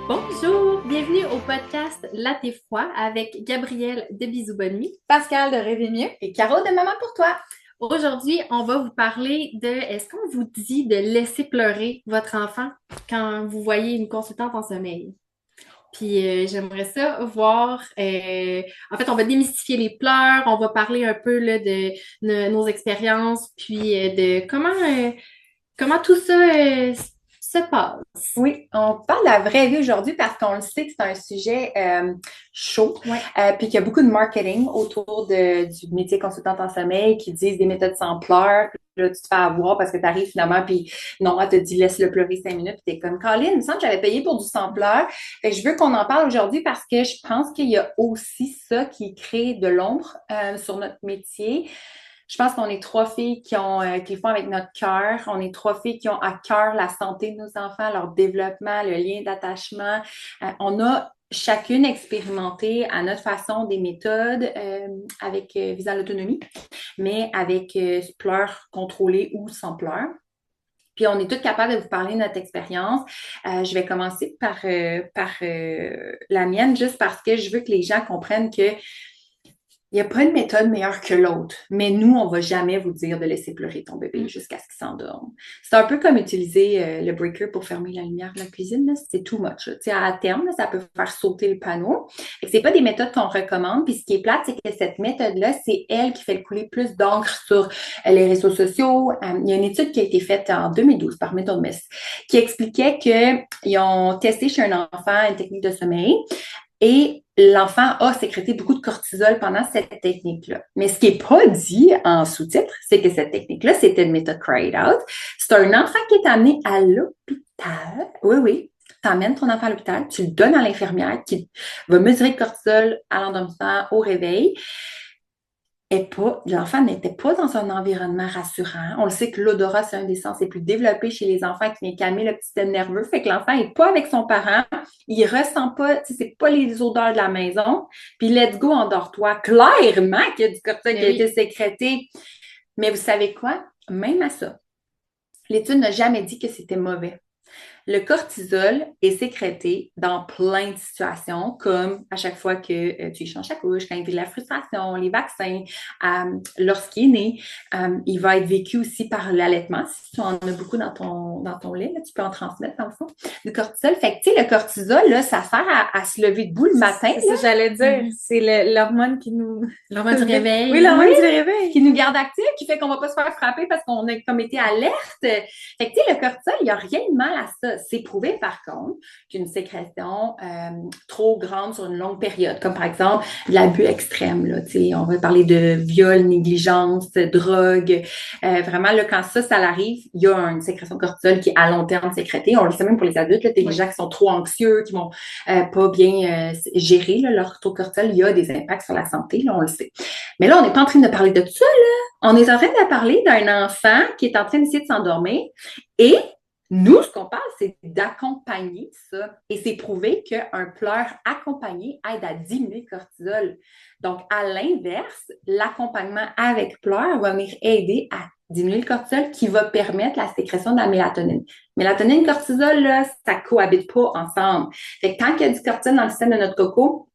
Bonjour, bienvenue au podcast Latte froid avec Gabrielle de Bisous Bonne Nuit. Pascal de Rêver mieux et Caro de Maman pour toi. Aujourd'hui, on va vous parler de est-ce qu'on vous dit de laisser pleurer votre enfant quand vous voyez une consultante en sommeil? Puis j'aimerais ça voir. En fait, on va démystifier les pleurs, on va parler un peu là, de nos expériences, puis de comment tout ça se passe. Oui, on parle de la vraie vie aujourd'hui parce qu'on le sait que c'est un sujet chaud, Ouais. puis qu'il y a beaucoup de marketing autour du métier consultante en sommeil qui disent des méthodes sans pleurs. Là, tu te fais avoir parce que tu arrives finalement, puis non, elle te dit laisse-le pleurer 5 minutes, puis t'es comme Colin, il me semble que j'avais payé pour du sans pleurs. Fait que je veux qu'on en parle aujourd'hui parce que je pense qu'il y a aussi ça qui crée de l'ombre sur notre métier. Je pense qu'on est trois filles qui le font avec notre cœur. On est trois filles qui ont à cœur la santé de nos enfants, leur développement, le lien d'attachement. On a chacune expérimenté à notre façon des méthodes avec visant l'autonomie, mais avec pleurs contrôlés ou sans pleurs. Puis on est toutes capables de vous parler de notre expérience. Je vais commencer par la mienne, juste parce que je veux que les gens comprennent que il n'y a pas une méthode meilleure que l'autre, mais nous, on ne va jamais vous dire de laisser pleurer ton bébé jusqu'à ce qu'il s'endorme. C'est un peu comme utiliser le breaker pour fermer la lumière de la cuisine, là. C'est too much. À terme, là, ça peut faire sauter le panneau. Ce n'est pas des méthodes qu'on recommande. Puis ce qui est plate, c'est que cette méthode-là, c'est elle qui fait couler plus d'encre sur les réseaux sociaux. Il y a une étude qui a été faite en 2012 par Method Miss qui expliquait qu'ils ont testé chez un enfant une technique de sommeil. Et l'enfant a sécrété beaucoup de cortisol pendant cette technique-là. Mais ce qui n'est pas dit en sous-titre, c'est que cette technique-là, c'était une méthode Cry It Out. C'est un enfant qui est amené à l'hôpital. Oui, oui. Tu emmènes ton enfant à l'hôpital, tu le donnes à l'infirmière qui va mesurer le cortisol à l'endormissement, au réveil. L'enfant n'était pas dans un environnement rassurant. On le sait que l'odorat, c'est un des sens les plus développés chez les enfants qui vient calmer le petit système nerveux. Fait que l'enfant n'est pas avec son parent. Il ressent pas, tu sais, c'est pas les odeurs de la maison. Puis let's go, endors-toi. Clairement qu'il y a du cortisol qui Ben a été oui. sécrété. Mais vous savez quoi? Même à ça, l'étude n'a jamais dit que c'était mauvais. Le cortisol est sécrété dans plein de situations, comme à chaque fois que tu échanges ta couche, quand il vit de la frustration, les vaccins, lorsqu'il est né. Il va être vécu aussi par l'allaitement. Si tu en as beaucoup dans ton lait, là, tu peux en transmettre dans le fond. Le cortisol, fait que tu sais, le cortisol, là, ça sert à se lever debout le matin, C'est là. ça, j'allais dire. Mhm. C'est l'hormone qui nous... L'hormone du Oui, réveil. Oui, l'hormone du réveil. qui nous garde actifs, qui fait qu'on va pas se faire frapper parce qu'on a comme été alerte. Fait que, tu sais, le cortisol, il n'y a rien de mal à ça. C'est prouvé, par contre, qu'une sécrétion trop grande sur une longue période, comme par exemple de l'abus extrême, là, tu sais, on va parler de viol, négligence, drogue. Vraiment, là, quand ça arrive, il y a une sécrétion de cortisol qui est à long terme sécrétée. On le sait même pour les adultes, là, les Oui. gens qui sont trop anxieux, qui vont pas bien gérer là, leur taux de cortisol, il y a des impacts sur la santé, là, on le sait. Mais là, on n'est pas en train de parler de ça, là. On est en train de parler d'un enfant qui est en train d'essayer de s'endormir et nous, ce qu'on parle, c'est d'accompagner ça. Et c'est prouvé qu'un pleur accompagné aide à diminuer le cortisol. Donc, à l'inverse, l'accompagnement avec pleur va venir aider à diminuer le cortisol qui va permettre la sécrétion de la mélatonine. Mélatonine et cortisol, là, ça cohabite pas ensemble. Fait que quand il y a du cortisol dans le système de notre coco,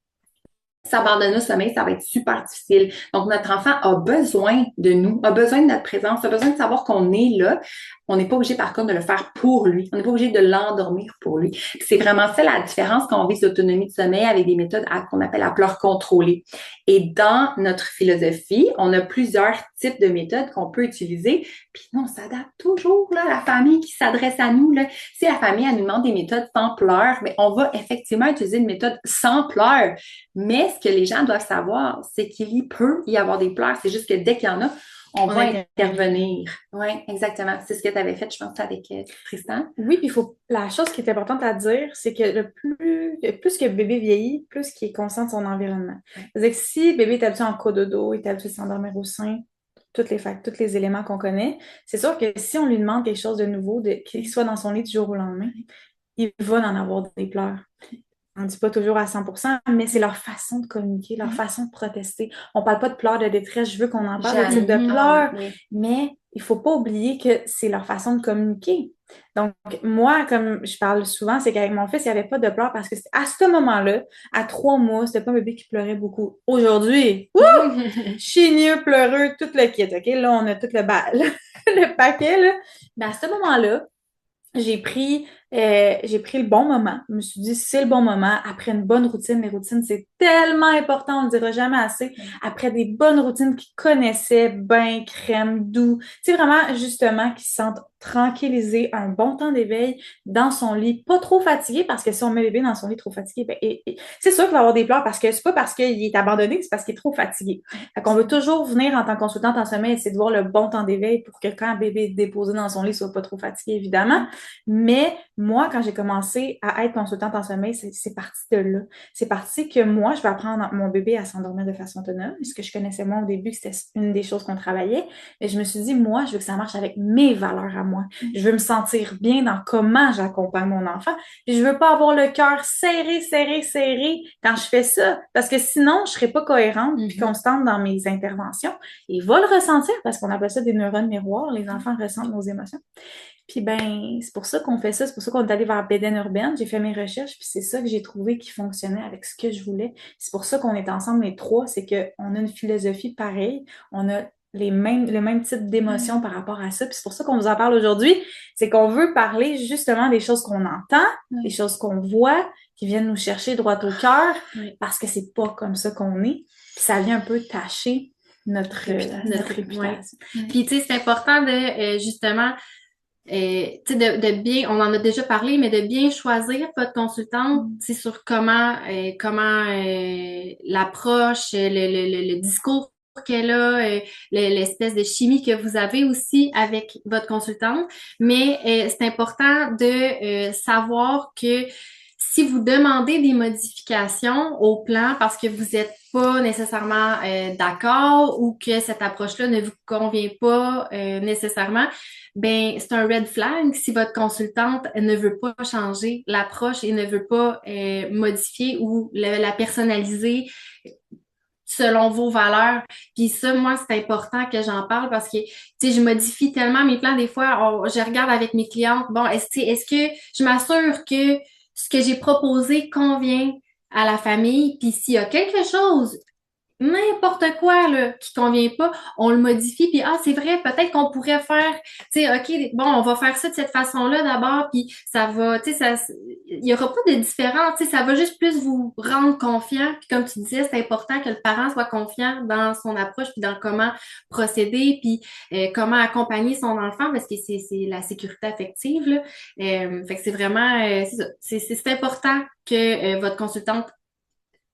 s'abandonner au sommeil, ça va être super difficile. Donc, notre enfant a besoin de nous, a besoin de notre présence, a besoin de savoir qu'on est là. On n'est pas obligé, par contre, de le faire pour lui. On n'est pas obligé de l'endormir pour lui. C'est vraiment ça la différence quand on vise l'autonomie de sommeil avec des méthodes qu'on appelle à pleurs contrôlées. Et dans notre philosophie, on a plusieurs types de méthodes qu'on peut utiliser. Puis nous, on s'adapte toujours, là, à la famille qui s'adresse à nous, là. Si la famille, elle nous demande des méthodes sans pleurs, mais on va effectivement utiliser une méthode sans pleurs. Mais ce que les gens doivent savoir, c'est qu'il peut y avoir des pleurs. C'est juste que dès qu'il y en a, on va intervenir. Oui, exactement. C'est ce que tu avais fait, je pense, avec Tristan. Oui, puis la chose qui est importante à dire, c'est que le plus que le bébé vieillit, plus qu'il est conscient de son environnement. C'est-à-dire que si le bébé est habitué en cododo, il est habitué de s'endormir au sein, tous les éléments qu'on connaît, c'est sûr que si on lui demande quelque chose de nouveau, qu'il soit dans son lit du jour au lendemain, il va en avoir des pleurs. On ne dit pas toujours à 100%, mais c'est leur façon de communiquer, leur façon de protester. On ne parle pas de pleurs de détresse, je veux qu'on en parle de type Jeanne. de Mhm. pleurs, Oui. mais il faut pas oublier que c'est leur façon de communiquer. Donc, moi, comme je parle souvent, c'est qu'avec mon fils, il n'y avait pas de pleurs parce que à ce moment-là, à 3 mois, c'était pas un bébé qui pleurait beaucoup. Aujourd'hui, chigneux, pleureux, tout le kit, OK? Là, on a tout le paquet, là. Mais à ce moment-là, j'ai pris le bon moment. Je me suis dit, c'est le bon moment. Après une bonne routine, les routines, c'est tellement important, on ne le dira jamais assez. Après des bonnes routines qu'ils connaissaient, bain, crème, doux. Tu sais, vraiment, justement, qu'ils se sentent tranquillisés, un bon temps d'éveil dans son lit, pas trop fatigué, parce que si on met bébé dans son lit trop fatigué, ben, c'est sûr qu'il va avoir des pleurs parce que c'est pas parce qu'il est abandonné, c'est parce qu'il est trop fatigué. Fait qu'on veut toujours venir en tant que consultante en sommeil, essayer de voir le bon temps d'éveil pour que quand un bébé est déposé dans son lit, il soit pas trop fatigué, évidemment. Mais moi, quand j'ai commencé à être consultante en sommeil, c'est parti de là. C'est parti que moi, je vais apprendre mon bébé à s'endormir de façon autonome. Ce que je connaissais moi au début, c'était une des choses qu'on travaillait. Mais je me suis dit, moi, je veux que ça marche avec mes valeurs à moi. Je veux me sentir bien dans comment j'accompagne mon enfant. Puis je veux pas avoir le cœur serré, serré, serré quand je fais ça. Parce que sinon, je serais pas cohérente puis constante dans mes interventions. Et il va le ressentir parce qu'on appelle ça des neurones miroirs. Les enfants ressentent nos émotions. Puis ben, c'est pour ça qu'on fait ça, c'est pour ça qu'on est allé vers Bédaine urbaine. J'ai fait mes recherches, puis c'est ça que j'ai trouvé qui fonctionnait avec ce que je voulais. C'est pour ça qu'on est ensemble les trois, c'est qu'on a une philosophie pareille, on a le même type d'émotions par rapport à ça. Puis c'est pour ça qu'on vous en parle aujourd'hui, c'est qu'on veut parler justement des choses qu'on entend, des choses qu'on voit, qui viennent nous chercher droit au cœur, parce que c'est pas comme ça qu'on est. Puis ça vient un peu tâcher notre réputation. Puis tu sais, c'est important de justement de bien, on en a déjà parlé, mais de bien choisir votre consultante, sur comment l'approche, le discours qu'elle a, l'espèce de chimie que vous avez aussi avec votre consultante. Mais c'est important de savoir que si vous demandez des modifications au plan parce que vous n'êtes pas nécessairement d'accord ou que cette approche-là ne vous convient pas nécessairement, ben c'est un red flag si votre consultante ne veut pas changer l'approche et ne veut pas modifier ou la personnaliser selon vos valeurs. Puis ça, moi, c'est important que j'en parle parce que, tu sais, je modifie tellement mes plans. Des fois, je regarde avec mes clientes, bon, est-ce que je m'assure que ce que j'ai proposé convient à la famille? Puis s'il y a quelque chose, n'importe quoi là qui convient pas, on le modifie puis c'est vrai, peut-être qu'on pourrait faire, tu sais, OK, bon, on va faire ça de cette façon-là d'abord puis ça va, tu sais, il y aura pas de différence, tu sais, ça va juste plus vous rendre confiant puis comme tu disais, c'est important que le parent soit confiant dans son approche puis dans comment procéder puis comment accompagner son enfant parce que c'est la sécurité affective là. Fait que c'est vraiment c'est ça, c'est important que votre consultante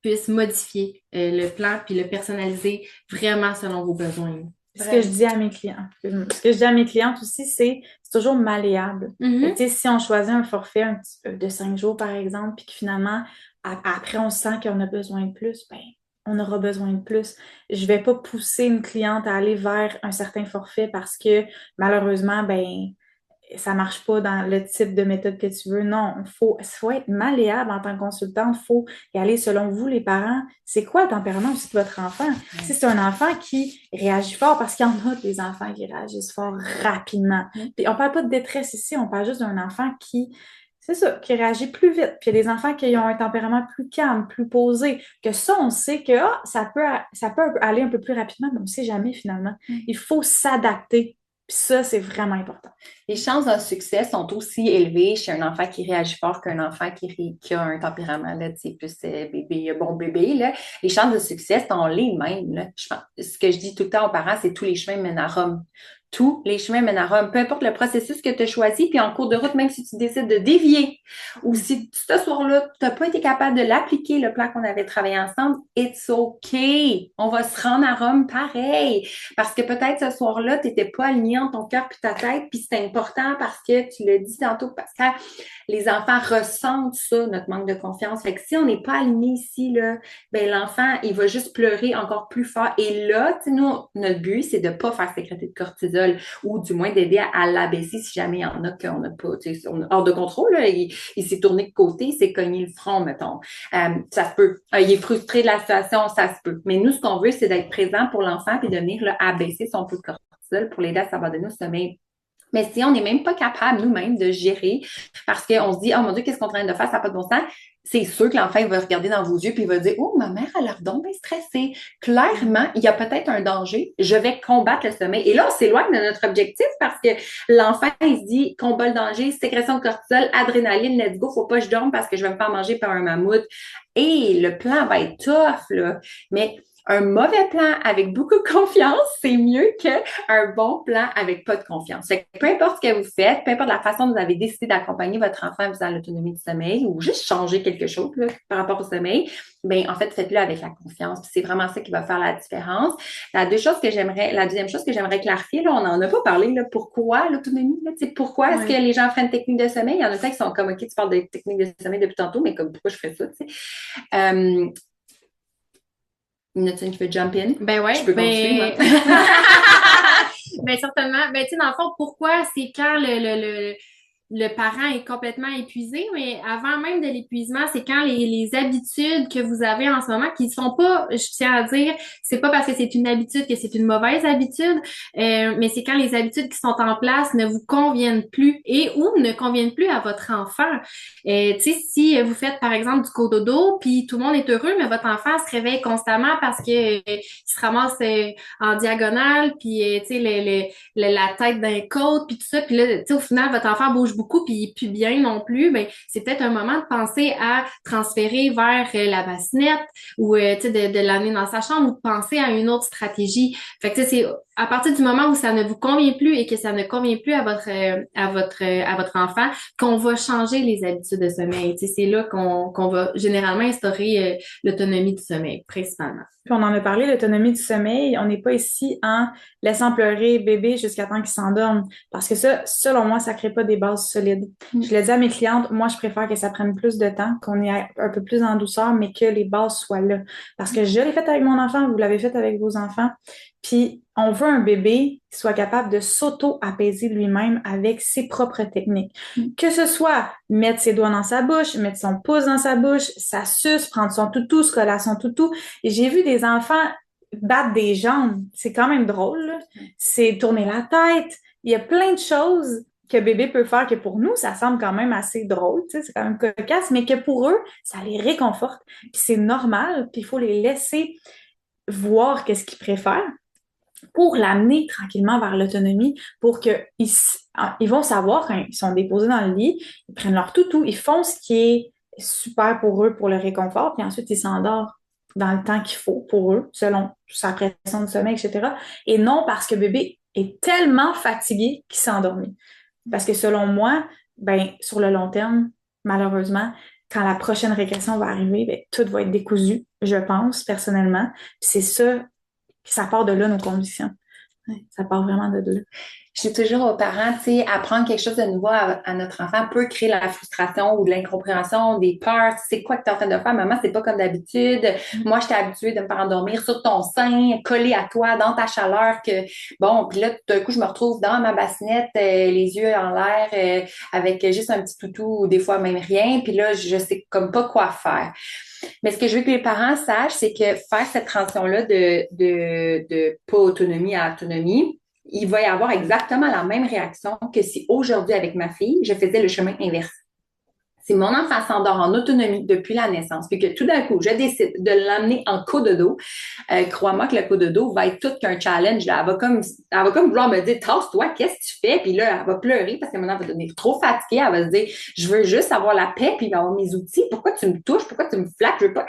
puisse modifier le plan puis le personnaliser vraiment selon vos besoins. Ce que je dis à mes clients, ce que je dis à mes clientes aussi, c'est toujours malléable. Tu sais, si on choisit un forfait de 5 jours, par exemple, puis que finalement, après, on sent qu'on a besoin de plus, ben, on aura besoin de plus. Je vais pas pousser une cliente à aller vers un certain forfait parce que, malheureusement, ben, ça marche pas dans le type de méthode que tu veux. Non, faut être malléable en tant que consultante. Faut y aller selon vous, les parents. C'est quoi le tempérament aussi de votre enfant? Si c'est un enfant qui réagit fort, parce qu'il y en a des enfants qui réagissent fort rapidement. Puis on parle pas de détresse ici, on parle juste d'un enfant c'est ça, qui réagit plus vite. Puis il y a des enfants qui ont un tempérament plus calme, plus posé, que ça, on sait que ça peut aller un peu plus rapidement, mais on ne sait jamais finalement. Il faut s'adapter. Puis ça, c'est vraiment important. Les chances d'un succès sont aussi élevées chez un enfant qui réagit fort qu'un enfant qui a un tempérament là, plus bébé, bon bébé. Là. Les chances de succès sont les mêmes. Là. Ce que je dis tout le temps aux parents, c'est tous les chemins mènent à Rome. Tous les chemins mènent à Rome. Peu importe le processus que tu as choisi, puis en cours de route, même si tu décides de dévier ou si ce soir-là, tu n'as pas été capable de l'appliquer, le plan qu'on avait travaillé ensemble, it's okay. On va se rendre à Rome pareil. Parce que peut-être ce soir-là, tu n'étais pas aligné en ton cœur puis ta tête, puis c'est important parce que tu l'as dit tantôt, parce que les enfants ressentent ça, notre manque de confiance. Fait que si on n'est pas aligné ici, là, ben l'enfant, il va juste pleurer encore plus fort. Et là, tu sais, nous, notre but, c'est de ne pas faire sécréter de cortisol ou du moins d'aider à l'abaisser si jamais il y en a qu'on n'a pas, tu sais, on est hors de contrôle, là, il s'est tourné de côté, il s'est cogné le front, mettons. Ça se peut. Il est frustré de la situation, ça se peut. Mais nous, ce qu'on veut, c'est d'être présent pour l'enfant et de venir là, abaisser son taux de cortisol. cortisol pour l'aider à s'abandonner au sommeil. Mais si on n'est même pas capable nous-mêmes de gérer parce qu'on se dit, oh mon Dieu, qu'est-ce qu'on est en train de faire, ça n'a pas de bon sens, c'est sûr que l'enfant il va regarder dans vos yeux puis il va dire, oh, ma mère a l'air donc bien stressée. Clairement, il y a peut-être un danger. Je vais combattre le sommeil. Et là, on s'éloigne de notre objectif parce que l'enfant, il se dit, combat le danger, sécrétion de cortisol, adrénaline, let's go, faut pas que je dorme parce que je vais me faire manger par un mammouth. Et le plan va être tough, là. Mais un mauvais plan avec beaucoup de confiance, c'est mieux qu'un bon plan avec pas de confiance. Fait que peu importe ce que vous faites, peu importe la façon dont vous avez décidé d'accompagner votre enfant visant l'autonomie du sommeil ou juste changer quelque chose là, par rapport au sommeil, ben en fait, faites-le avec la confiance. Puis c'est vraiment ça qui va faire la différence. La deuxième chose que j'aimerais clarifier, là, on n'en a pas parlé, là, pourquoi l'autonomie? Là, pourquoi est-ce que les gens font une technique de sommeil? Il y en a qui sont comme, OK, tu parles de technique de sommeil depuis tantôt, mais comme pourquoi je ferais ça? Il y en a qui fait jump in? Ben ouais. Je peux continuer, moi. Ben certainement. Ben tu sais, dans le fond, pourquoi c'est quand le parent est complètement épuisé, mais avant même de l'épuisement, c'est quand les habitudes que vous avez en ce moment, qui sont pas, je tiens à dire, c'est pas parce que c'est une habitude que c'est une mauvaise habitude, mais c'est quand les habitudes qui sont en place ne vous conviennent plus et ou ne conviennent plus à votre enfant. Tu sais, si vous faites par exemple du cododo, puis tout le monde est heureux, mais votre enfant se réveille constamment parce que il se ramasse en diagonale, puis tu sais la tête d'un côte, puis tout ça, puis là, tu sais, au final, votre enfant bouge beaucoup, puis il est plus bien non plus, ben c'est peut-être un moment de penser à transférer vers la bassinette ou tu sais de l'amener dans sa chambre ou de penser à une autre stratégie. Fait que tu sais, c'est à partir du moment où ça ne vous convient plus et que ça ne convient plus à votre enfant qu'on va changer les habitudes de sommeil. Tu sais, c'est là qu'on va généralement instaurer l'autonomie du sommeil, principalement. Puis on en a parlé, l'autonomie du sommeil. On n'est pas ici en laissant pleurer bébé jusqu'à temps qu'il s'endorme. Parce que ça, selon moi, ça crée pas des bases solides. Je le dis à mes clientes, moi, je préfère que ça prenne plus de temps, qu'on y aille un peu plus en douceur, mais que les bases soient là. Parce que je l'ai fait avec mon enfant, vous l'avez fait avec vos enfants. Puis on veut un bébé qui soit capable de s'auto-apaiser lui-même avec ses propres techniques. Que ce soit mettre ses doigts dans sa bouche, mettre son pouce dans sa bouche, ça suce, prendre son toutou, se coller à son toutou. Et j'ai vu des enfants battre des jambes. C'est quand même drôle, là. C'est tourner la tête. Il y a plein de choses que bébé peut faire que pour nous, ça semble quand même assez drôle, tu sais, c'est quand même cocasse, mais que pour eux, ça les réconforte. Puis c'est normal, puis il faut les laisser voir qu'est-ce qu'ils préfèrent pour l'amener tranquillement vers l'autonomie, pour ils vont savoir quand ils sont déposés dans le lit, ils prennent leur toutou, ils font ce qui est super pour eux, pour le réconfort, puis ensuite ils s'endorment dans le temps qu'il faut pour eux, selon sa pression de sommeil, etc. Et non parce que bébé est tellement fatigué qu'il s'est endormi. Parce que selon moi, ben, sur le long terme, malheureusement, quand la prochaine régression va arriver, ben, tout va être décousu, je pense, personnellement. Puis c'est ça part de là, nos conditions. Ouais, ça part vraiment de là. Je dis toujours aux parents, tu sais, apprendre quelque chose de nouveau à notre enfant peut créer la frustration ou de l'incompréhension, des peurs. C'est quoi que tu es en train de faire? Maman, c'est pas comme d'habitude. Moi, j'étais habituée de me faire endormir sur ton sein, collé à toi, dans ta chaleur. Bon, puis là, tout d'un coup, je me retrouve dans ma bassinette, les yeux en l'air, avec juste un petit toutou ou des fois même rien. Puis là, je sais comme pas quoi faire. Mais ce que je veux que les parents sachent, c'est que faire cette transition-là de pas autonomie à autonomie, il va y avoir exactement la même réaction que si aujourd'hui, avec ma fille, je faisais le chemin inverse. Si mon enfant s'endort en autonomie depuis la naissance, puis que tout d'un coup, je décide de l'amener en cododo, crois-moi que le cododo va être tout qu'un challenge. Là. Elle va comme vouloir me dire, tasse-toi, qu'est-ce que tu fais? Puis là, elle va pleurer parce que maintenant, elle va devenir trop fatiguée. Elle va se dire, je veux juste avoir la paix, puis avoir mes outils. Pourquoi tu me touches? Pourquoi tu me flattes? Je veux pas.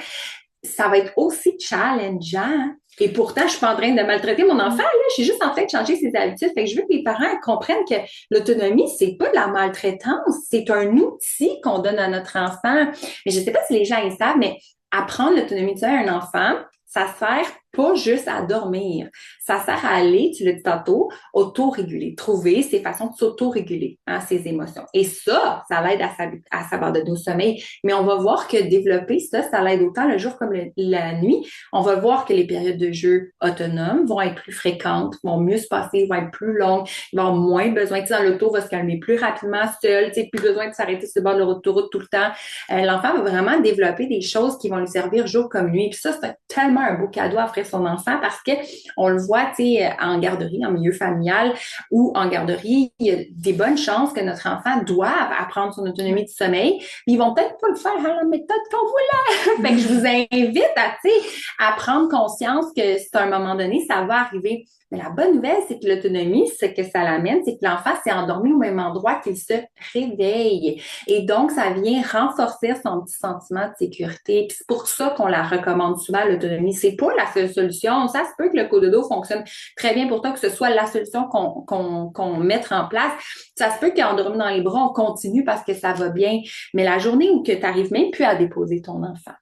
Ça va être aussi challengeant. Et pourtant, je suis pas en train de maltraiter mon enfant, là. Je suis juste en train de changer ses habitudes. Fait que je veux que les parents comprennent que l'autonomie, c'est pas de la maltraitance. C'est un outil qu'on donne à notre enfant. Mais je sais pas si les gens y savent, mais apprendre l'autonomie de ça à un enfant, ça sert pas juste à dormir. Ça sert à aller, tu l'as dit tantôt, auto-réguler, trouver ses façons de s'auto-réguler, hein, ses émotions. Et ça l'aide à s'abandonner au sommeil. Mais on va voir que développer ça l'aide autant le jour comme la nuit. On va voir que les périodes de jeu autonomes vont être plus fréquentes, vont mieux se passer, vont être plus longues, ils vont avoir moins besoin, tu sais, dans l'auto, va se calmer plus rapidement seul, tu sais, plus besoin de s'arrêter sur le bord de l'autoroute tout le temps. L'enfant va vraiment développer des choses qui vont lui servir jour comme nuit. Puis ça, c'est tellement un beau cadeau à offrir offrir son enfant parce que on le voit, tu sais, en garderie, en milieu familial ou en garderie, il y a des bonnes chances que notre enfant doive apprendre son autonomie du sommeil. Ils vont peut-être pas le faire à la méthode qu'on voulait. Fait que je vous invite à, tu sais, à prendre conscience que c'est à un moment donné, ça va arriver. Mais la bonne nouvelle, c'est que l'autonomie, ce que ça l'amène, c'est que l'enfant s'est endormi au même endroit qu'il se réveille. Et donc, ça vient renforcer son petit sentiment de sécurité. Puis c'est pour ça qu'on la recommande souvent, l'autonomie. C'est pas la seule solution. Ça se peut que le cododo fonctionne très bien pour toi, que ce soit la solution qu'on mette en place. Ça se peut qu'endormi dans les bras, on continue parce que ça va bien. Mais la journée où tu n'arrives même plus à déposer ton enfant,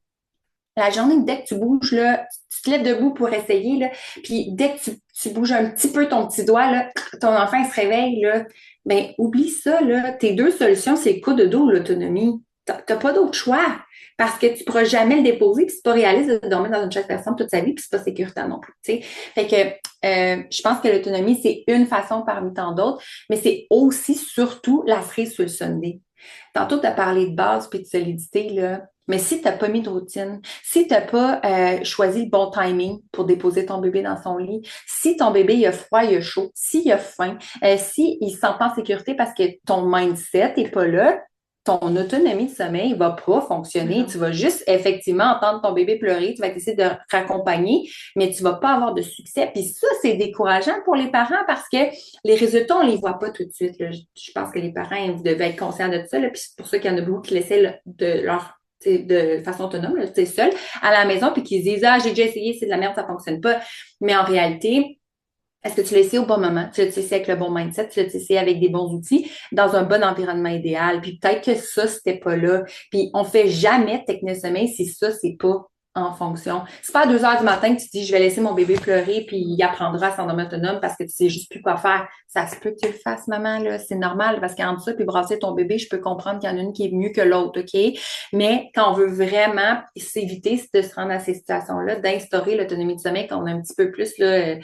la journée où dès que tu bouges, là, tu te lèves debout pour essayer, là, puis dès que tu bouges un petit peu ton petit doigt, là, ton enfant il se réveille, là, ben oublie ça, là. Tes deux solutions, c'est le cododo ou l'autonomie. T'as pas d'autre choix parce que tu pourras jamais le déposer, puis c'est pas réaliste de dormir dans une chaise personne toute sa vie, puis c'est pas sécuritaire non plus, tu sais. Fait que je pense que l'autonomie, c'est une façon parmi tant d'autres, mais c'est aussi surtout la cerise sur le sundae. Tantôt, tu as parlé de base puis de solidité, là. Mais si tu n'as pas mis de routine, si tu n'as pas choisi le bon timing pour déposer ton bébé dans son lit, si ton bébé il a froid, il a chaud, s'il a faim, s'il ne se sent pas en sécurité parce que ton mindset n'est pas là, ton autonomie de sommeil ne va pas fonctionner. Tu vas juste effectivement entendre ton bébé pleurer, tu vas essayer de raccompagner, mais tu ne vas pas avoir de succès. Puis ça, c'est décourageant pour les parents parce que les résultats, on ne les voit pas tout de suite. Là. Je pense que les parents, vous devez être conscients de ça. Là. Puis c'est pour ça qu'il y en a beaucoup qui laissaient de leur de façon autonome, seul, à la maison, puis qui se disent, ah, j'ai déjà essayé, c'est de la merde, ça fonctionne pas. Mais en réalité, est-ce que tu l'as essayé au bon moment? Tu l'as essayé avec le bon mindset? Tu l'as essayé avec des bons outils dans un bon environnement idéal? Puis peut-être que ça, c'était pas là. Puis on fait jamais de technosommeil si ça, c'est pas en fonction. C'est pas à 2 heures du matin que tu dis, je vais laisser mon bébé pleurer puis il apprendra à s'endormir autonome parce que tu sais juste plus quoi faire. Ça se peut que tu le fasses, maman, là. C'est normal parce qu'entre ça puis brasser ton bébé, je peux comprendre qu'il y en a une qui est mieux que l'autre, OK? Mais quand on veut vraiment s'éviter de se rendre à ces situations-là, d'instaurer l'autonomie du sommeil, quand on a un petit peu plus, là,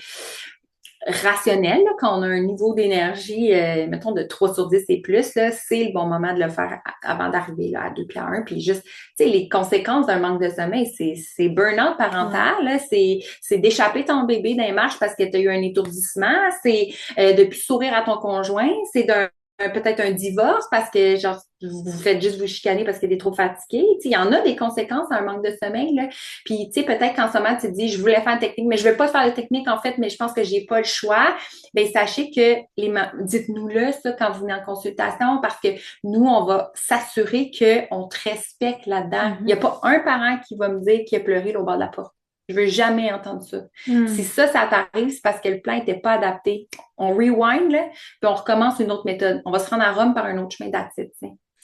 rationnel, là, quand on a un niveau d'énergie, mettons, de 3 sur 10 et plus, là, c'est le bon moment de le faire avant d'arriver là, à 2 puis à 1. Puis juste, tu sais, les conséquences d'un manque de sommeil, c'est burn-out parental, là, c'est d'échapper ton bébé dans les marches parce que tu as eu un étourdissement, c'est de plus sourire à ton conjoint, c'est peut-être un divorce parce que genre vous faites juste vous chicaner parce que t'es trop fatigué. Il y en a des conséquences à un manque de sommeil. Là. Puis tu sais, peut-être qu'en ce moment, tu te dis, je voulais faire une technique, mais je ne vais pas faire de technique en fait, mais je pense que j'ai pas le choix. Bien, sachez que dites-nous-le, ça, quand vous venez en consultation, parce que nous, on va s'assurer qu'on te respecte là-dedans. Il n'y a pas un parent qui va me dire qu'il a pleuré là, au bord de la porte. Je veux jamais entendre ça. Si ça t'arrive, c'est parce que le plan n'était pas adapté. On rewind, là, puis on recommence une autre méthode. On va se rendre à Rome par un autre chemin d'attitude.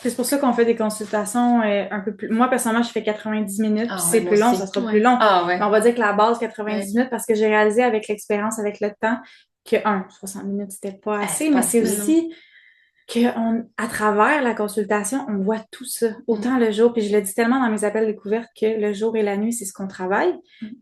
C'est pour ça qu'on fait des consultations un peu plus. Moi, personnellement, je fais 90 minutes, puis c'est plus long, aussi. ça sera plus long. Ouais. Mais on va dire que la base, 90 minutes, parce que j'ai réalisé avec l'expérience, avec le temps, que 60 minutes, c'était pas assez, mais c'est aussi à travers la consultation, on voit tout ça, autant le jour, puis je le dis tellement dans mes appels découvertes que le jour et la nuit, c'est ce qu'on travaille,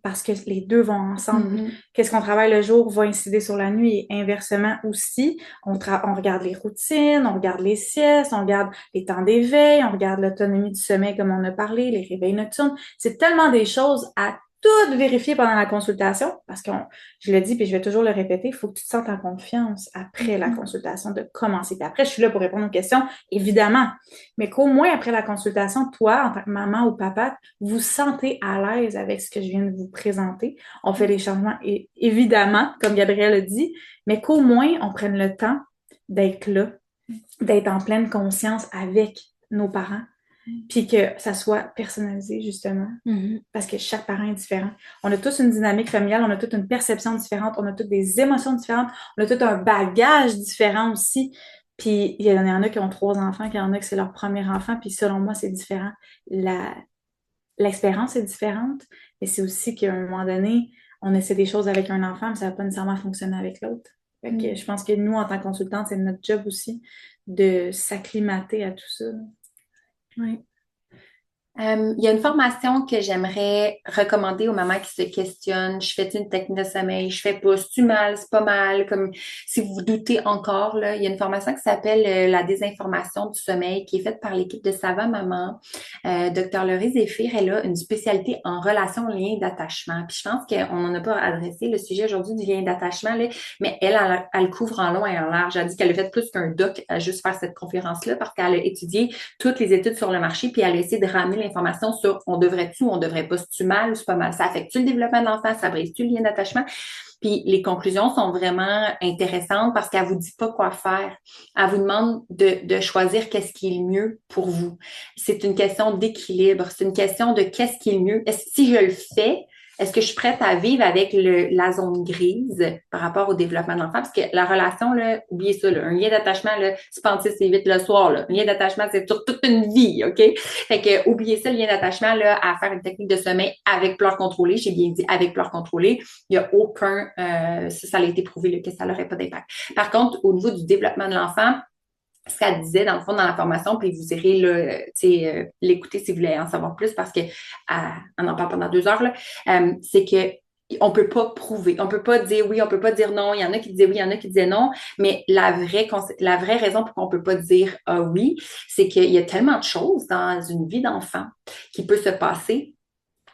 parce que les deux vont ensemble. Qu'est-ce qu'on travaille le jour va incider sur la nuit, et inversement aussi, on regarde les routines, on regarde les siestes, on regarde les temps d'éveil, on regarde l'autonomie du sommeil comme on a parlé, les réveils nocturnes. C'est tellement des choses à tout vérifier pendant la consultation, parce que je le dis puis je vais toujours le répéter, il faut que tu te sentes en confiance après la consultation de commencer. Puis après, je suis là pour répondre aux questions, évidemment, mais qu'au moins après la consultation, toi, en tant que maman ou papa, vous sentez à l'aise avec ce que je viens de vous présenter. On fait les changements, évidemment, comme Gabrielle a dit, mais qu'au moins on prenne le temps d'être là, d'être en pleine conscience avec nos parents, puis que ça soit personnalisé, justement, parce que chaque parent est différent. On a tous une dynamique familiale, on a toute une perception différente, on a toutes des émotions différentes, on a tout un bagage différent aussi. Puis il y en a qui ont 3 enfants, il y en a que c'est leur premier enfant, puis selon moi, c'est différent. L'expérience est différente, mais c'est aussi qu'à un moment donné, on essaie des choses avec un enfant, mais ça va pas nécessairement fonctionner avec l'autre. Fait que je pense que nous, en tant que consultante, c'est notre job aussi de s'acclimater à tout ça. Oui. Il y a une formation que j'aimerais recommander aux mamans qui se questionnent. Je fais une technique de sommeil? Je fais pas? C'est-tu mal? C'est pas mal? Comme si vous vous doutez encore, là, il y a une formation qui s'appelle la désinformation du sommeil qui est faite par l'équipe de Sava Maman. Dr. Laurie Zéphir, elle a une spécialité en relation lien d'attachement. Puis je pense qu'on n'en a pas adressé le sujet aujourd'hui du lien d'attachement, là, mais elle couvre en long et en large. Elle dit qu'elle a fait plus qu'un doc à juste faire cette conférence-là parce qu'elle a étudié toutes les études sur le marché, puis elle a essayé de ramener l'information sur on devrait-tu ou on devrait pas, c'est-tu mal ou c'est pas mal, ça affecte-tu le développement de l'enfant, ça brise-tu le lien d'attachement? Puis les conclusions sont vraiment intéressantes parce qu'elle vous dit pas quoi faire. Elle vous demande de choisir qu'est-ce qui est le mieux pour vous. C'est une question d'équilibre, c'est une question de qu'est-ce qui est le mieux. Si je le fais, est-ce que je suis prête à vivre avec la zone grise par rapport au développement de l'enfant? Parce que la relation, là, oubliez ça, là, un lien d'attachement, là, c'est pas 6 et 8 le soir, là. Un lien d'attachement, c'est sur toute une vie, OK? Fait que, oubliez ça, le lien d'attachement, là, à faire une technique de sommeil avec pleurs contrôlés. J'ai bien dit avec pleurs contrôlés. Il n'y a aucun, ça a été prouvé, là, que ça n'aurait pas d'impact. Par contre, au niveau du développement de l'enfant, ce qu'elle disait dans le fond dans la formation, puis vous irez là, l'écouter si vous voulez en savoir plus parce que on en parle pendant 2 heures là, c'est que on peut pas prouver, on peut pas dire oui, on peut pas dire non. Il y en a qui disaient oui, il y en a qui disaient non, mais la vraie raison pour qu'on peut pas dire oui, c'est qu'il y a tellement de choses dans une vie d'enfant qui peut se passer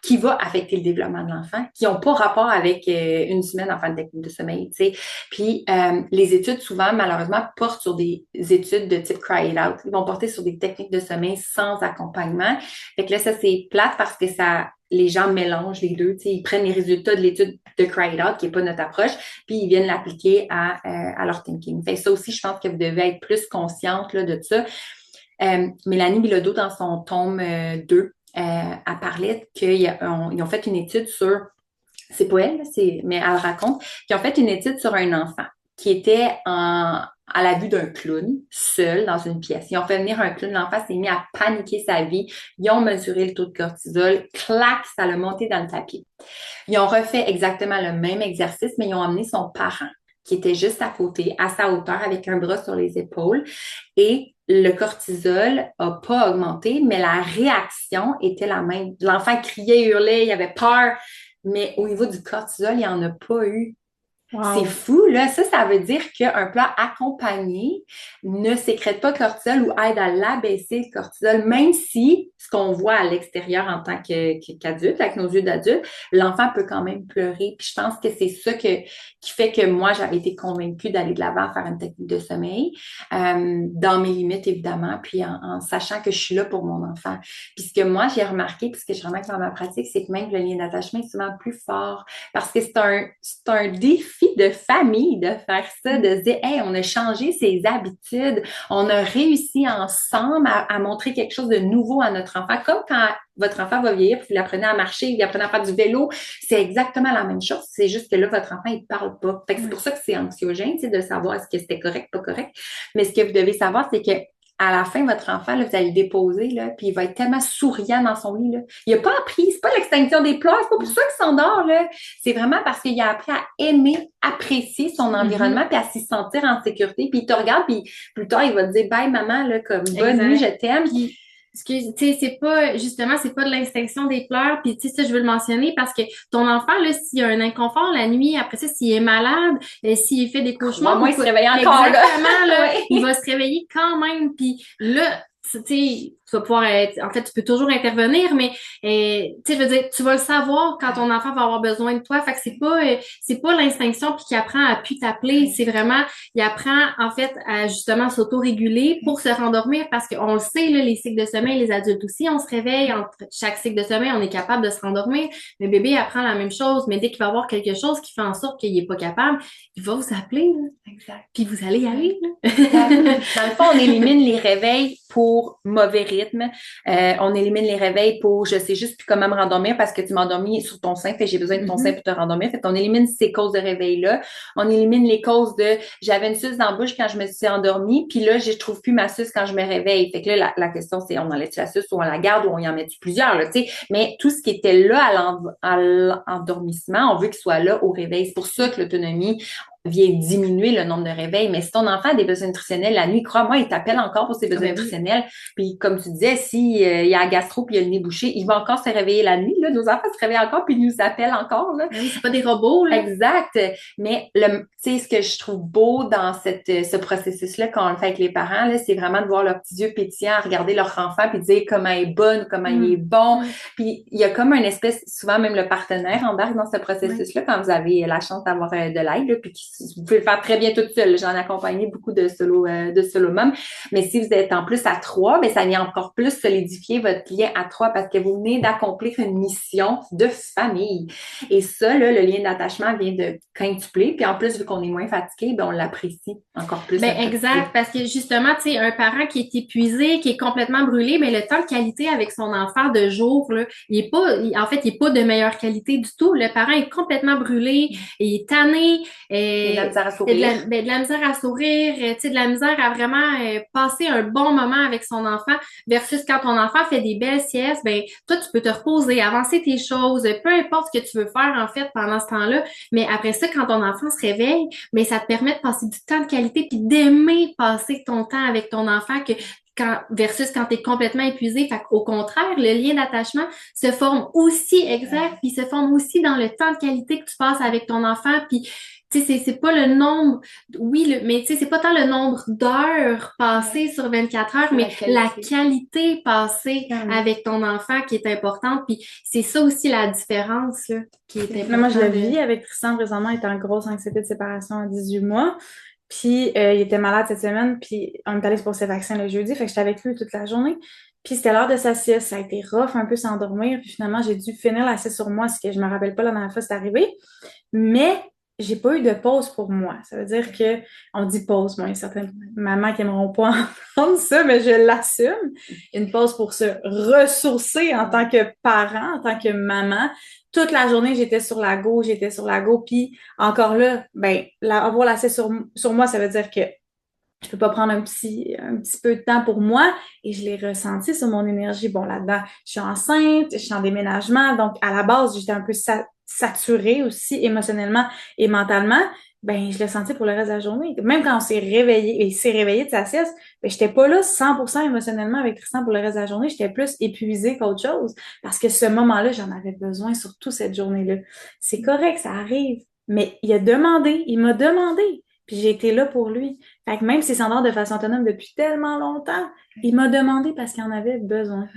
qui va affecter le développement de l'enfant, qui n'ont pas rapport avec une semaine en fin de technique de sommeil, tu sais. Puis, les études, souvent, malheureusement, portent sur des études de type Cry It Out. Ils vont porter sur des techniques de sommeil sans accompagnement. Fait que là, ça, c'est plate parce que les gens mélangent les deux, tu sais. Ils prennent les résultats de l'étude de Cry It Out, qui n'est pas notre approche, puis ils viennent l'appliquer à leur thinking. Fait que ça aussi, je pense que vous devez être plus consciente là, de ça. Mélanie Bilodeau, dans son tome 2, elle parlait qu'ils ont fait une étude sur, c'est pas elle, mais elle raconte, qu'ils ont fait une étude sur un enfant qui était à la vue d'un clown, seul dans une pièce. Ils ont fait venir un clown, l'enfant s'est mis à paniquer sa vie. Ils ont mesuré le taux de cortisol, clac, ça l'a monté dans le tapis. Ils ont refait exactement le même exercice, mais ils ont emmené son parent qui était juste à côté, à sa hauteur, avec un bras sur les épaules. Et le cortisol a pas augmenté, mais la réaction était la même. L'enfant criait, hurlait, il avait peur, mais au niveau du cortisol, il n'y en a pas eu. Wow. C'est fou, là. Ça veut dire qu'un plat accompagné ne sécrète pas cortisol ou aide à l'abaisser le cortisol, même si ce qu'on voit à l'extérieur en tant qu'adulte, avec nos yeux d'adulte, l'enfant peut quand même pleurer. Puis je pense que c'est ça qui fait que moi, j'avais été convaincue d'aller de l'avant faire une technique de sommeil, dans mes limites, évidemment, puis en sachant que je suis là pour mon enfant. Puis ce que moi, j'ai remarqué, puis ce que je remarque dans ma pratique, c'est que même le lien d'attachement est souvent plus fort parce que c'est un défi de famille de faire ça, de se dire, hey, on a changé ses habitudes, on a réussi ensemble à montrer quelque chose de nouveau à notre enfant, comme quand votre enfant va vieillir, puis vous l'apprenez à marcher, vous l'apprenez à faire du vélo, c'est exactement la même chose, c'est juste que là, votre enfant, il parle pas. Fait que c'est pour ça que c'est anxiogène, tu sais, de savoir est-ce que c'était correct, pas correct. Mais ce que vous devez savoir, c'est que à la fin, votre enfant, là, vous allez le déposer, là, puis il va être tellement souriant dans son lit, là. Il n'a pas appris, c'est pas l'extinction des pleurs, c'est pas pour ça qu'il s'endort, là. C'est vraiment parce qu'il a appris à aimer, apprécier son environnement, puis à s'y sentir en sécurité. Puis il te regarde, puis plus tard, il va te dire, bye, maman, là, comme, bonne nuit, je t'aime. Tu sais, c'est pas, justement, c'est pas de l'extinction des pleurs, puis tu sais, ça, je veux le mentionner parce que ton enfant, là, s'il a un inconfort la nuit, après ça, s'il est malade, s'il fait des cauchemars, moi, il se réveille encore, exactement, là, Ouais. il va se réveiller quand même, puis là, tu sais, tu vas pouvoir être, en fait, tu peux toujours intervenir, mais, tu sais, je veux dire, tu vas le savoir quand ton enfant va avoir besoin de toi, fait que c'est pas l'instinction puis qu'il apprend à plus t'appeler, c'est vraiment, il apprend, en fait, à justement s'auto-réguler pour se rendormir parce qu'on le sait, là, les cycles de sommeil, les adultes aussi, on se réveille entre chaque cycle de sommeil, on est capable de se rendormir. Le bébé apprend la même chose, mais dès qu'il va avoir quelque chose qui fait en sorte qu'il est pas capable, il va vous appeler, là. Exact. Puis vous allez y aller, là. Dans le fond, on élimine les réveils pour mauvais rythme. On élimine les réveils pour je sais juste plus comment me rendormir parce que tu m'as endormi sur ton sein, fait que j'ai besoin de ton sein pour te rendormir. Fait qu'on élimine ces causes de réveil-là. On élimine les causes de j'avais une suce dans la bouche quand je me suis endormie, puis là, je trouve plus ma suce quand je me réveille. Fait que là, la question, c'est on enlève la suce ou on la garde ou on y en met plusieurs, là, tu sais. Mais tout ce qui était là à l'endormissement, on veut qu'il soit là au réveil. C'est pour ça que l'autonomie, vient diminuer le nombre de réveils. Mais si ton enfant a des besoins nutritionnels la nuit, crois-moi, il t'appelle encore pour ses besoins nutritionnels. Puis comme tu disais, si il y a la gastro puis il y a le nez bouché, il va encore se réveiller la nuit. Là. Nos enfants se réveillent encore puis ils nous appellent encore. Là. Oui, c'est pas des robots, là. Exact. Mais tu sais, ce que je trouve beau dans ce processus-là, quand on le fait avec les parents, là, c'est vraiment de voir leurs petits yeux pétillants, regarder leur enfant puis dire comment elle est bonne, comment il est bon. Puis il y a comme une espèce, souvent même le partenaire embarque dans ce processus-là quand vous avez la chance d'avoir de l'aide, là, puis vous pouvez le faire très bien toute seule. J'en ai accompagné beaucoup de solo mom. Mais si vous êtes en plus à 3, ben ça vient encore plus solidifier votre lien à 3 parce que vous venez d'accomplir une mission de famille. Et ça, là, le lien d'attachement vient de quintupler. Puis en plus, vu qu'on est moins fatigué, ben on l'apprécie encore plus. Ben exact, parce que justement, tu sais, un parent qui est épuisé, qui est complètement brûlé, mais le temps de qualité avec son enfant de jour, là, il est pas, en fait, il est pas de meilleure qualité du tout. Le parent est complètement brûlé, il est tanné, de la misère à sourire. de la misère à sourire, tu sais, de la misère à vraiment passer un bon moment avec son enfant, versus quand ton enfant fait des belles siestes, ben toi, tu peux te reposer, avancer tes choses, peu importe ce que tu veux faire en fait pendant ce temps-là. Mais après ça, quand ton enfant se réveille, mais ça te permet de passer du temps de qualité puis d'aimer passer ton temps avec ton enfant versus quand tu es complètement épuisé. Fait qu'au contraire, le lien d'attachement se forme aussi exact, puis se forme aussi dans le temps de qualité que tu passes avec ton enfant, puis tu sais, c'est pas le nombre, mais tu sais, c'est pas tant le nombre d'heures passées sur 24 heures, mais la qualité passée avec ton enfant qui est importante, puis c'est ça aussi la différence, là, qui est importante. Moi, je le vis avec Tristan présentement, il est en grosse anxiété de séparation à 18 mois. Puis il était malade cette semaine, puis on est allé pour ses vaccins le jeudi, fait que j'étais avec lui toute la journée. Puis c'était l'heure de sa sieste, ça a été rough un peu s'endormir, puis finalement j'ai dû finir la sieste sur moi, ce que je me rappelle pas la dernière fois c'est arrivé. Mais j'ai pas eu de pause pour moi. Ça veut dire que on dit pause, moi, il y a certaines mamans qui aimeront pas entendre ça, mais je l'assume. Une pause pour se ressourcer en tant que parent, en tant que maman. Toute la journée, j'étais sur la go, puis encore là, ben, avoir l'accès sur moi, ça veut dire que je peux pas prendre un petit peu de temps pour moi et je l'ai ressenti sur mon énergie. Bon, là-dedans, je suis enceinte, je suis en déménagement, donc à la base, j'étais un peu saturée aussi émotionnellement et mentalement. Ben, je l'ai senti pour le reste de la journée. Même quand on s'est réveillé, et il s'est réveillé de sa sieste, ben, j'étais pas là 100% émotionnellement avec Tristan pour le reste de la journée. J'étais plus épuisée qu'autre chose. Parce que ce moment-là, j'en avais besoin, surtout cette journée-là. C'est correct, ça arrive. Mais il m'a demandé. Puis j'ai été là pour lui. Fait que même s'il s'endort de façon autonome depuis tellement longtemps, il m'a demandé parce qu'il en avait besoin.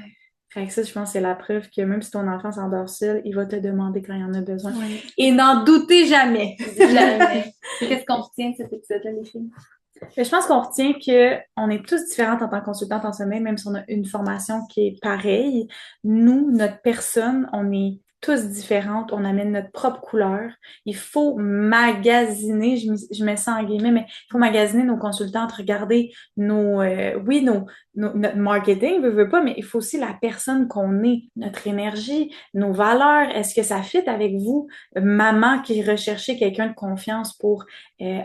Fait que ça, je pense que c'est la preuve que même si ton enfant s'endort seul, il va te demander quand il en a besoin. Oui. Et n'en doutez jamais. Jamais. Qu'est-ce qu'on retient de cet épisode-là, les filles? Je pense qu'on retient qu'on est tous différentes en tant que consultante en sommeil, même si on a une formation qui est pareille. Nous, notre personne, on est tous différentes, on amène notre propre couleur. Il faut magasiner, je mets ça en guillemets, mais il faut magasiner nos consultantes, regarder notre marketing, veut pas, mais il faut aussi la personne qu'on est, notre énergie, nos valeurs. Est-ce que ça fit avec vous, maman qui recherchez quelqu'un de confiance pour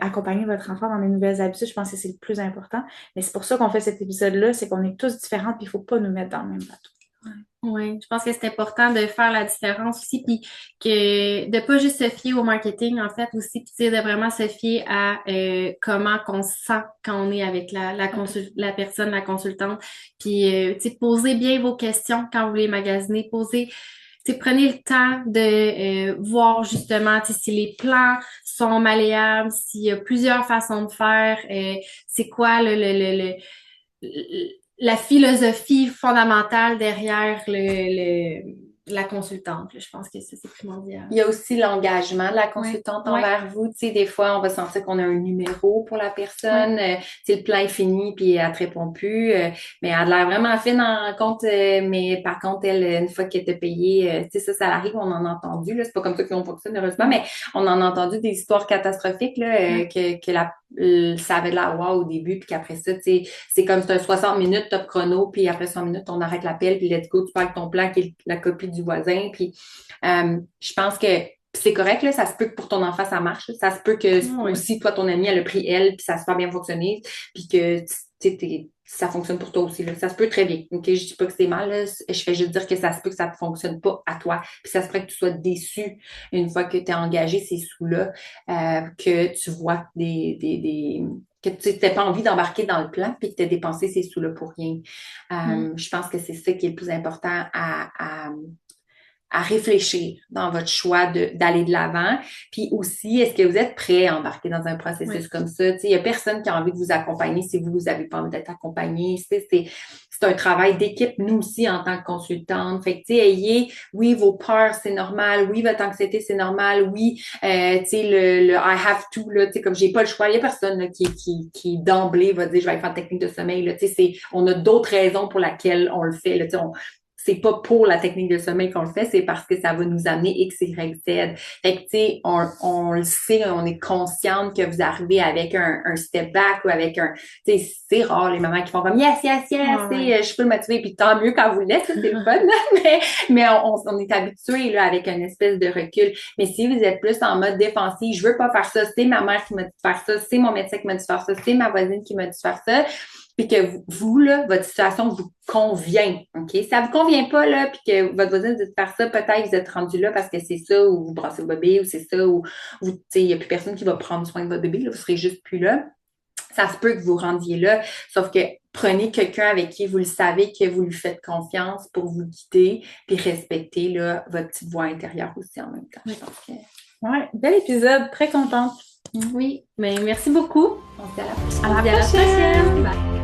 accompagner votre enfant dans les nouvelles habitudes? Je pense que c'est le plus important. Mais c'est pour ça qu'on fait cet épisode-là, c'est qu'on est tous différentes, puis il faut pas nous mettre dans le même bateau. Oui, je pense que c'est important de faire la différence aussi, puis que de pas juste se fier au marketing, en fait, aussi, puis de vraiment se fier à comment qu'on se sent quand on est avec la personne, la consultante. Puis, posez bien vos questions quand vous les magasinez. Prenez le temps de voir justement si les plans sont malléables, s'il y a plusieurs façons de faire, c'est quoi la philosophie fondamentale derrière la consultante. Là. Je pense que ça, c'est primordial. Il y a aussi l'engagement de la consultante envers vous. Tu sais, des fois, on va sentir qu'on a un numéro pour la personne. Le plan est fini, puis elle te répond plus. Mais elle a l'air vraiment fine en compte. Mais par contre, elle, une fois qu'elle t'a payé, tu sais, ça arrive, on en a entendu. Là, c'est pas comme ça qu'on fonctionne, heureusement, mais on en a entendu des histoires catastrophiques là, que ça avait de la wow au début, puis qu'après ça, tu sais, c'est comme c'est un 60 minutes top chrono, puis après 100 minutes, on arrête l'appel, puis let's go, tu pars avec ton plan qui est la copie du voisin, puis je pense que c'est correct, là, ça se peut que pour ton enfant, ça marche, ça se peut que aussi, toi, ton amie, elle a pris elle, puis ça a super bien fonctionné, puis que ça fonctionne pour toi aussi, là. Ça se peut très bien. OK? Je dis pas que c'est mal, là. Je fais juste dire que ça se peut que ça ne fonctionne pas à toi. Puis ça se peut que tu sois déçu une fois que tu as engagé ces sous-là, que tu vois que tu n'as pas envie d'embarquer dans le plan puis que tu as dépensé ces sous-là pour rien. Je pense que c'est ça qui est le plus important à réfléchir dans votre choix d'aller de l'avant. Puis aussi, est-ce que vous êtes prêt à embarquer dans un processus comme ça? Il n'y a personne qui a envie de vous accompagner si vous n'avez pas envie d'être accompagné. C'est un travail d'équipe, nous aussi, en tant que consultante. Fait que, ayez, oui, vos peurs, c'est normal. Oui, votre anxiété, c'est normal. Oui, le I have to, là, comme j'ai pas le choix. Il n'y a personne là, qui d'emblée va dire, je vais aller faire une technique de sommeil. Là, on a d'autres raisons pour lesquelles on le fait. Là, c'est pas pour la technique de sommeil qu'on le fait, c'est parce que ça va nous amener X, Y, Z. Fait que, tu sais, on le sait, on est consciente que vous arrivez avec un step back ou avec tu sais, c'est rare les mamans qui font comme yes, yes, yes, je peux le motiver, puis tant mieux quand vous le laissez, c'est le fun, mais on est habitué, là, avec une espèce de recul. Mais si vous êtes plus en mode défensif, je veux pas faire ça, c'est ma mère qui m'a dit de faire ça, c'est mon médecin qui m'a dit de faire ça, c'est ma voisine qui m'a dit de faire ça, puis que vous, là, votre situation vous convient, OK? Ça vous convient pas, là, puis que votre voisine dit de faire ça, peut-être vous êtes rendu là parce que c'est ça, ou vous brassez le bébé, ou c'est ça, ou tu sais, il n'y a plus personne qui va prendre soin de votre bébé, là, vous serez juste plus là. Ça se peut que vous rendiez là, sauf que prenez quelqu'un avec qui vous le savez, que vous lui faites confiance pour vous guider, puis respecter, là, votre petite voix intérieure aussi en même temps. Je pense que... Ouais, bel épisode, très contente. Oui, mais merci beaucoup. On se dit à la prochaine. À la prochaine. Bye.